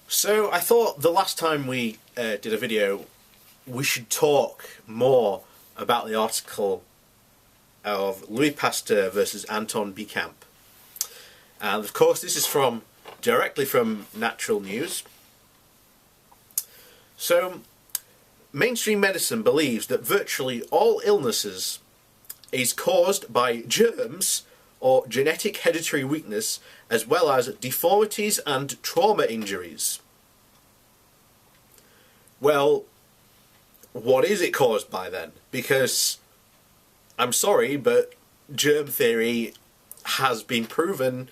So I thought the last time we did a video, we should talk more about the article of Louis Pasteur versus Anton Béchamp. And of course this is directly from Natural News. So, mainstream medicine believes that virtually all illnesses is caused by germs or genetic hereditary weakness, as well as deformities and trauma injuries. Well, what is it caused by then? Because, I'm sorry, but germ theory has been proven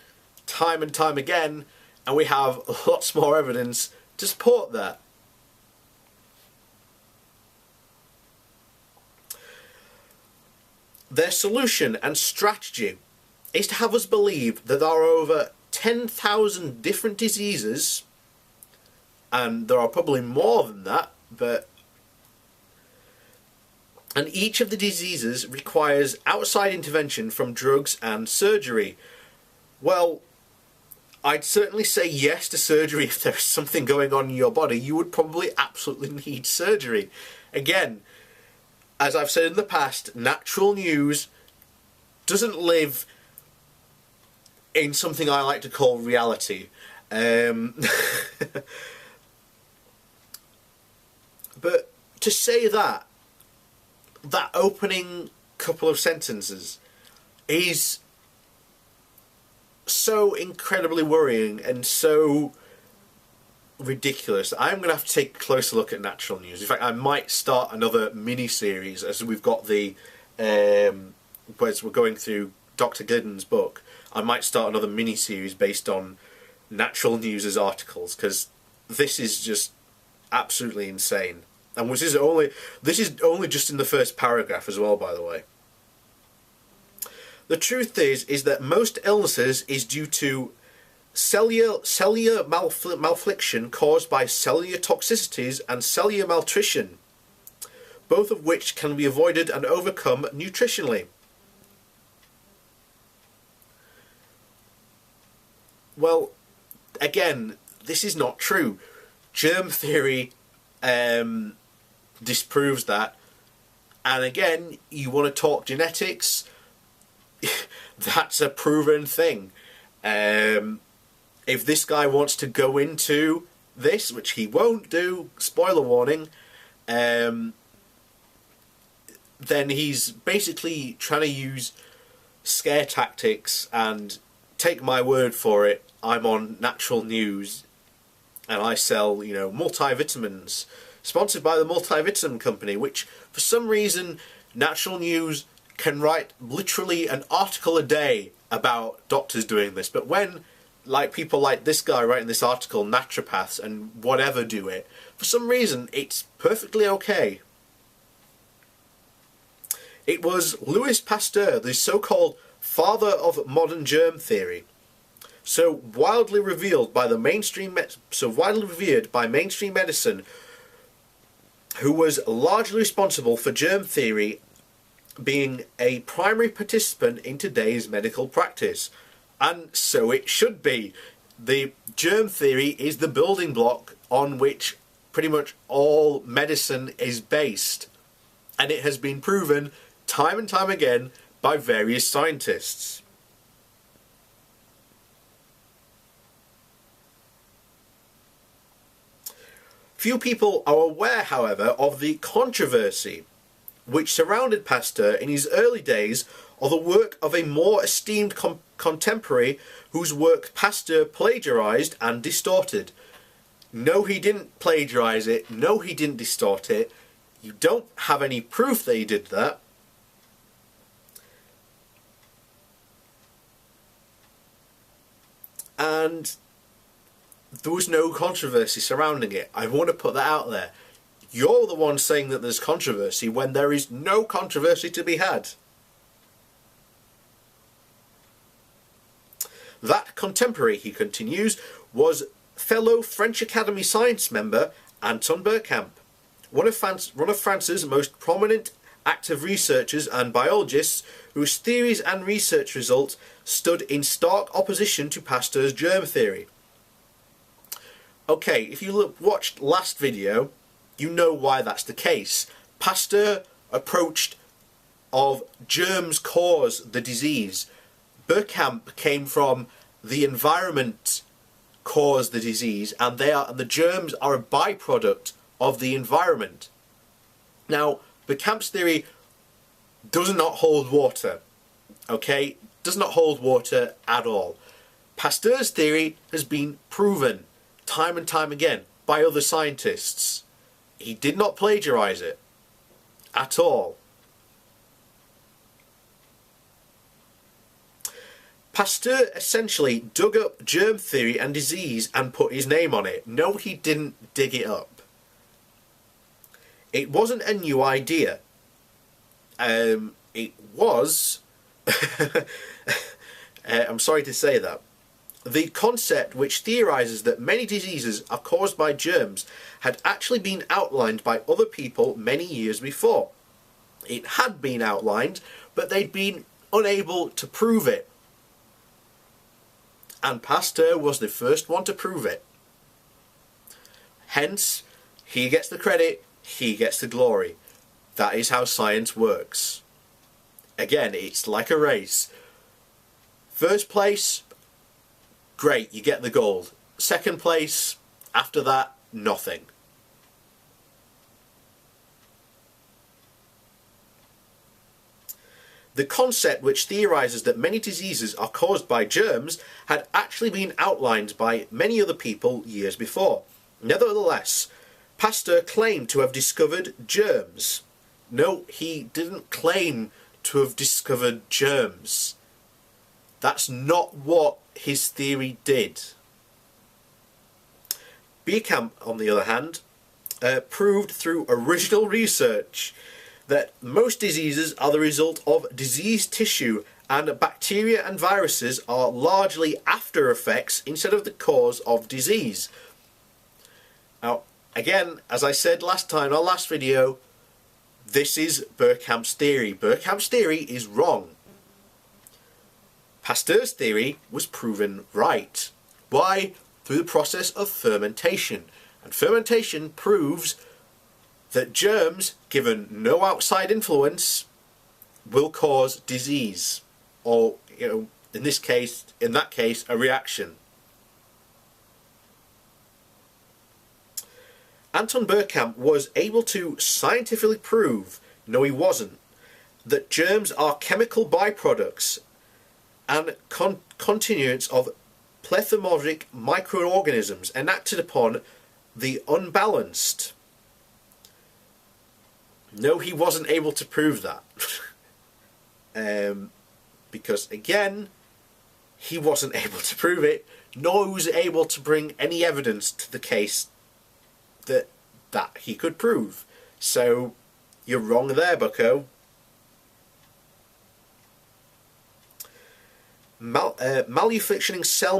time and time again, and we have lots more evidence to support that. Their solution and strategy is to have us believe that there are over 10,000 different diseases, and there are probably more than that, and each of the diseases requires outside intervention from drugs and surgery. Well, I'd certainly say yes to surgery. If there's something going on in your body, you would probably absolutely need surgery. Again, as I've said in the past, Natural News doesn't live in something I like to call reality. But to say that opening couple of sentences is so incredibly worrying and so ridiculous. I'm going to have to take a closer look at Natural News. In fact, I might start another mini-series, as we've got the as we're going through Dr. Glidden's book. I might start another mini-series based on Natural News' articles, because this is just absolutely insane. And this is only just in the first paragraph as well, by the way. The truth is that most illnesses is due to cellular malfunction caused by cellular toxicities and cellular malnutrition, both of which can be avoided and overcome nutritionally. Well, again, this is not true. Germ theory disproves that. And again, you want to talk genetics, that's a proven thing. If this guy wants to go into this, which he won't do, spoiler warning, then he's basically trying to use scare tactics, and take my word for it, I'm on Natural News and I sell, multivitamins, sponsored by the multivitamin company, which for some reason Natural News can write literally an article a day about doctors doing this. But when people like this guy writing this article, naturopaths and whatever, do it, for some reason it's perfectly okay. It was Louis Pasteur, the so-called father of modern germ theory, so widely revered by mainstream medicine, who was largely responsible for germ theory being a primary participant in today's medical practice. And so it should be. The germ theory is the building block on which pretty much all medicine is based. And it has been proven time and time again by various scientists. Few people are aware, however, of the controversy which surrounded Pasteur in his early days of the work of a more esteemed contemporary whose work Pasteur plagiarized and distorted. No, he didn't plagiarize it. No, he didn't distort it. You don't have any proof that he did that. And there was no controversy surrounding it. I want to put that out there. You're the one saying that there's controversy when there is no controversy to be had. That contemporary, he continues, was fellow French Academy Science member Anton Béchamp, one of France's most prominent active researchers and biologists whose theories and research results stood in stark opposition to Pasteur's germ theory. Okay, if you watched last video, you know why that's the case. Pasteur approached of germs cause the disease. Bergkamp came from the environment cause the disease, and the germs are a byproduct of the environment. Now, Bergkamp's theory does not hold water. Okay, does not hold water at all. Pasteur's theory has been proven time and time again by other scientists. He did not plagiarize it at all. Pasteur essentially dug up germ theory and disease and put his name on it. No, he didn't dig it up. It wasn't a new idea. It was... I'm sorry to say that. The concept, which theorizes that many diseases are caused by germs, had actually been outlined by other people many years before. It had been outlined, but they'd been unable to prove it. And Pasteur was the first one to prove it. Hence, he gets the credit, he gets the glory. That is how science works. Again, it's like a race. First place, great, you get the gold. Second place, after that, nothing. The concept, which theorizes that many diseases are caused by germs, had actually been outlined by many other people years before. Nevertheless, Pasteur claimed to have discovered germs. No, he didn't claim to have discovered germs. That's not what his theory did. Bergkamp, on the other hand, proved through original research that most diseases are the result of diseased tissue, and bacteria and viruses are largely after effects instead of the cause of disease. Now, again, as I said last time in our last video, this is Bergkamp's theory. Bergkamp's theory is wrong. Pasteur's theory was proven right. Why? Through the process of fermentation. And fermentation proves that germs, given no outside influence, will cause disease, or, in that case, a reaction. Anton Bergkamp was able to scientifically prove, no he wasn't, that germs are chemical byproducts and continuance of plethysmorphic microorganisms enacted upon the unbalanced. No, he wasn't able to prove that. Because, again, he wasn't able to prove it, nor was able to bring any evidence to the case that he could prove. So, you're wrong there, bucko. Malfunctioning cell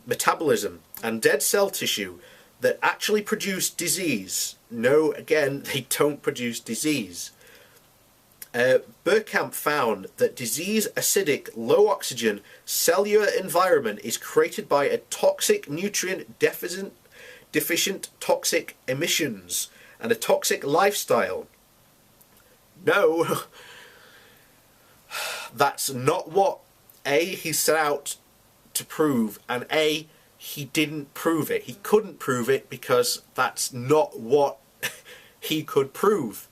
metabolism and dead cell tissue that actually produce disease. No, again, they don't produce disease. Bergkamp found that disease acidic, low oxygen, cellular environment is created by a toxic nutrient deficient toxic emissions and a toxic lifestyle. No, that's not what he set out to prove, and he didn't prove it. He couldn't prove it because that's not what he could prove.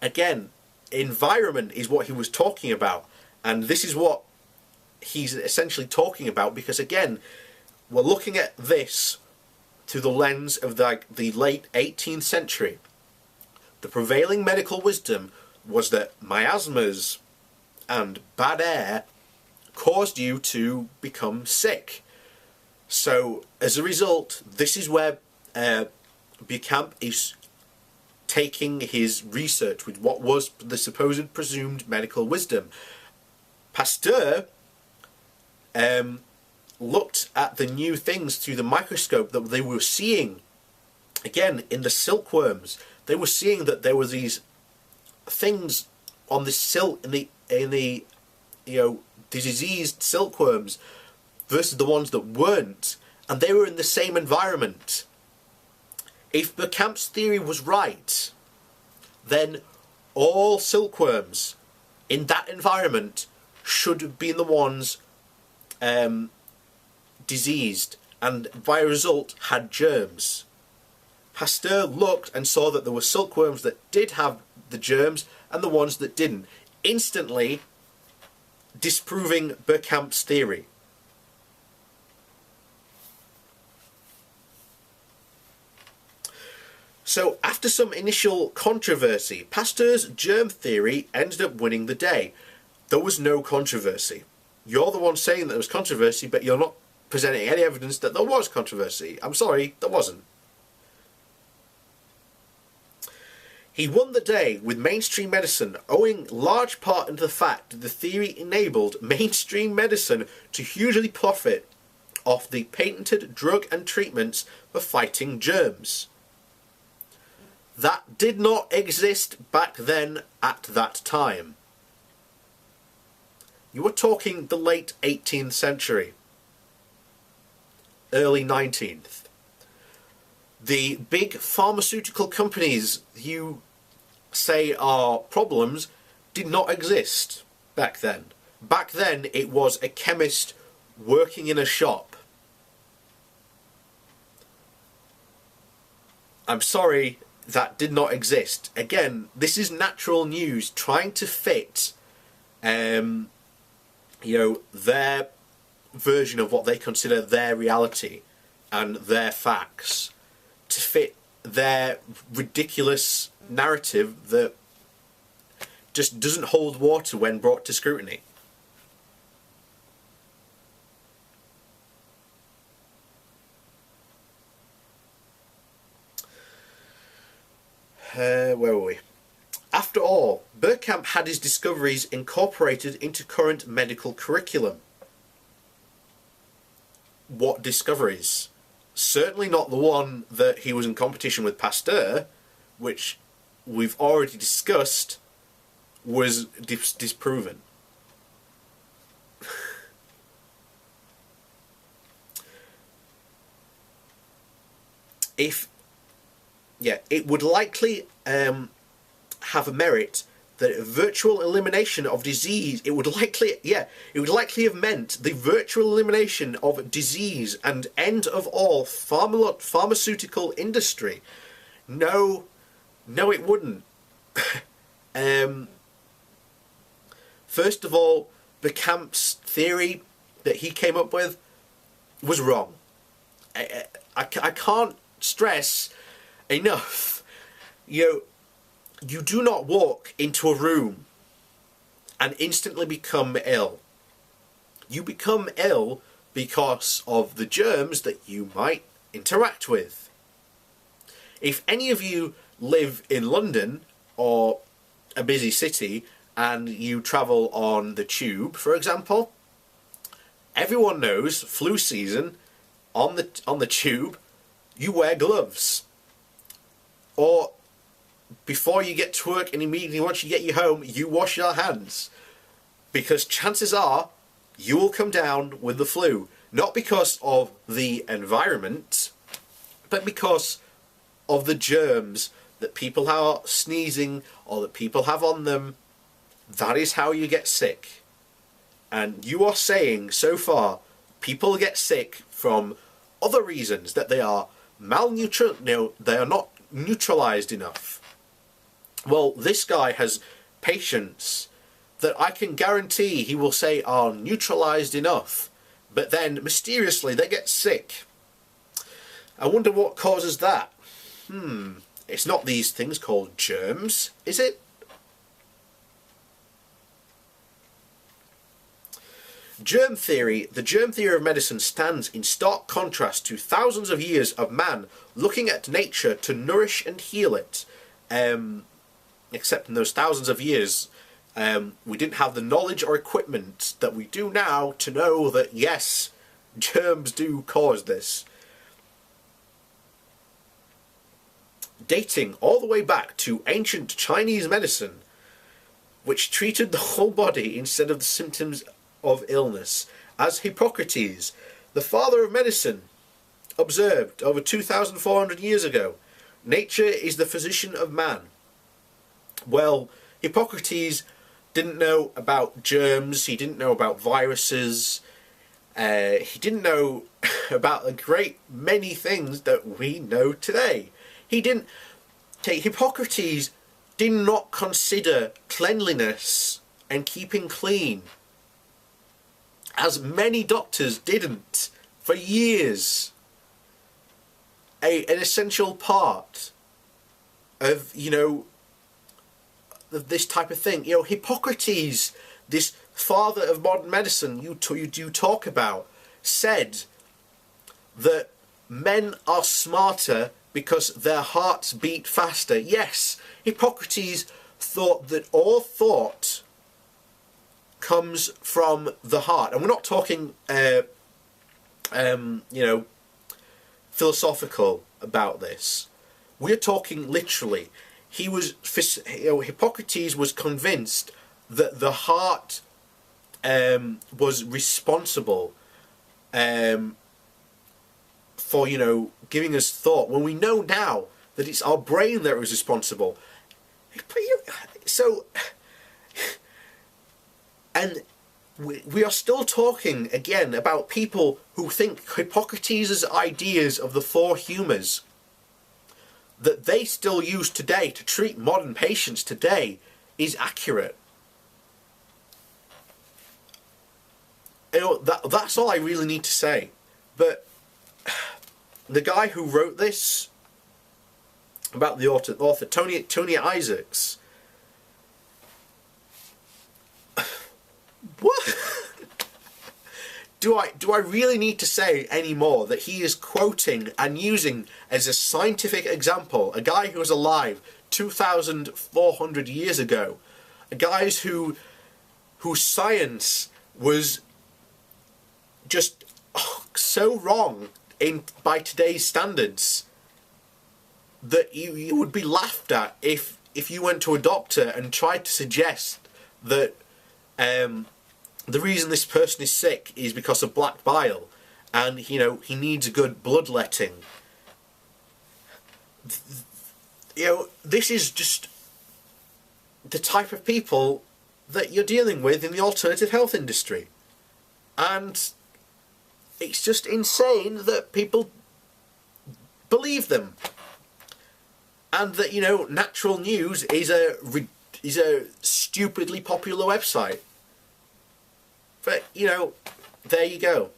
Again, environment is what he was talking about, and this is what he's essentially talking about, because again, we're looking at this through the lens of the late 18th century. The prevailing medical wisdom was that miasmas and bad air caused you to become sick. So, as a result, this is where Bergkamp is taking his research with what was the supposed presumed medical wisdom. Pasteur looked at the new things through the microscope that they were seeing. Again, in the silkworms, they were seeing that there were these things on the silk in the diseased silkworms versus the ones that weren't, and they were in the same environment. If Bergkamp's theory was right, then all silkworms in that environment should have been the ones diseased, and by result had germs. Pasteur looked and saw that there were silkworms that did have the germs and the ones that didn't, instantly disproving Bergkamp's theory. So after some initial controversy, Pasteur's germ theory ended up winning the day. There was no controversy. You're the one saying that there was controversy, but you're not presenting any evidence that there was controversy. I'm sorry, there wasn't. He won the day with mainstream medicine, owing large part into the fact that the theory enabled mainstream medicine to hugely profit off the patented drug and treatments for fighting germs. That did not exist back then at that time. You were talking the late 18th century, early 19th. The big pharmaceutical companies you say are problems did not exist back then. Back then it was a chemist working in a shop. I'm sorry, that did not exist. Again, this is natural news trying to fit their version of what they consider their reality and their facts to fit their ridiculous narrative that just doesn't hold water when brought to scrutiny. Where were we? After all, Bergkamp had his discoveries incorporated into current medical curriculum. What discoveries? Certainly not the one that he was in competition with Pasteur, which we've already discussed was disproven. It would likely have a merit that a virtual elimination of disease, it would likely have meant the virtual elimination of disease and end of all pharmaceutical industry. No, it wouldn't. First of all, Bergkamp's theory that he came up with was wrong. I can't stress enough. You do not walk into a room and instantly become ill. You become ill because of the germs that you might interact with. If any of you live in London or a busy city and you travel on the tube, for example, everyone knows flu season on the tube you wear gloves. Or before you get to work and immediately once you get home, you wash your hands. Because chances are you will come down with the flu. Not because of the environment, but because of the germs that people are sneezing or that people have on them. That is how you get sick. And you are saying so far people get sick from other reasons, that they are they are not neutralized enough. Well, this guy has patients that I can guarantee he will say are neutralized enough, but then mysteriously they get sick. I wonder what causes that. It's not these things called germs, is it? Germ theory. The germ theory of medicine stands in stark contrast to thousands of years of man looking at nature to nourish and heal it. Except in those thousands of years, we didn't have the knowledge or equipment that we do now to know that, yes, germs do cause this. Dating all the way back to ancient Chinese medicine, which treated the whole body instead of the symptoms of illness, as Hippocrates, the father of medicine, observed over 2,400 years ago. Nature is the physician of man. Well, Hippocrates didn't know about germs, he didn't know about viruses, he didn't know about a great many things that we know today. Hippocrates did not consider cleanliness and keeping clean, as many doctors didn't for years, an essential part of, of this type of thing. Hippocrates, this father of modern medicine you talk about, said that men are smarter because their hearts beat faster. Yes, Hippocrates thought that all thought comes from the heart. And we're not talking, philosophical about this. We're talking literally. Hippocrates was convinced that the heart was responsible for, giving us thought, when we know now that it's our brain that is responsible. So, and we are still talking again about people who think Hippocrates' ideas of the four humours that they still use today to treat modern patients today is accurate. That's all I really need to say. But the guy who wrote this, about the author Tony Isaacs, what? Do I really need to say any more that he is quoting and using as a scientific example a guy who was alive 2,400 years ago, a guy whose science was just so wrong by today's standards that you would be laughed at if you went to a doctor and tried to suggest that the reason this person is sick is because of black bile, and he needs a good bloodletting. This is just the type of people that you're dealing with in the alternative health industry, and it's just insane that people believe them, and that Natural News is a stupidly popular website. But there you go.